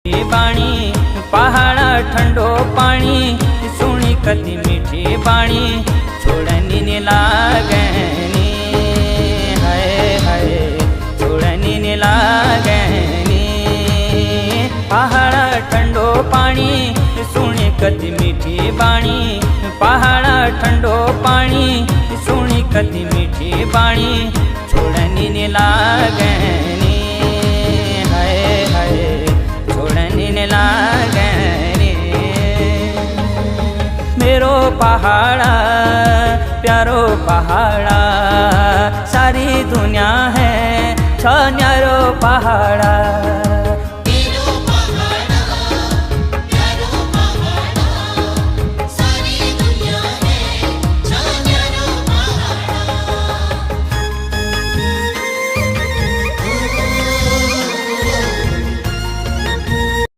बाणी पहाड़ा ठंडो पानी सुनी कति मीठी बाणी छोड़नी ने लागनी हाय हाय छोड़नी ने लागनी पहाड़ा ठंडो पानी सुनी कति मीठी बाणी पहाड़ा ठंडो पानी सुनी कति मीठी बाणी छोड़नी ने लागनी हाय हाय छोड़नी ने लागनी मेरो पहाड़ा प्यारो पहाड़ा सारी दुनिया है छ न्यारो पहाड़ा।